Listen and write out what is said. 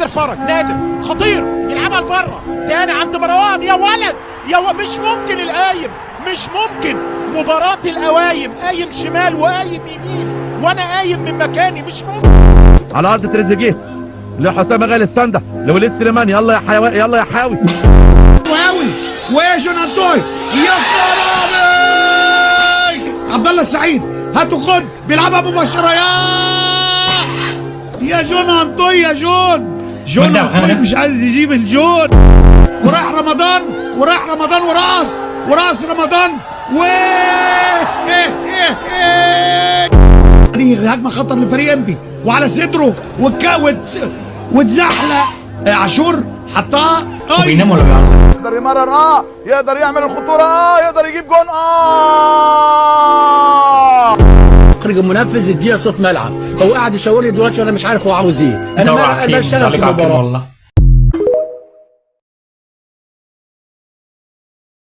نادر فرج، نادر خطير يلعبها لبره تاني عند مروان. يا ولد مش ممكن القايم، مش ممكن. مباراة القوايم، قايم شمال وقايم يمين وانا قايم من مكاني، مش ممكن. على ارض تريزيجيه لحسام غالي السنده لوليد سليمان. يلا يا حيوان، يلا يا حاوي. وقوي وجون انطوي، يا خرابي. عبد الله السعيد هاتوا خد، بيلعبها مباشره. يا جون انطوي، يا جون انطوي مش عايز يجيب الجون. وراح رمضان ورأس رمضان دي هجمه خطر لفريق انبي، وعلى صدره واتزحلق عاشور حطها. بينام ولا بيعمل؟ يقدر يمرر، يقدر يعمل الخطوره، يقدر يجيب جون. مخرج المنفذ اديها صوت ملعب، هو قاعد يشاور لي دلوقتي وانا مش عارف هو عاوز ايه. انا بشتغل في المباراه.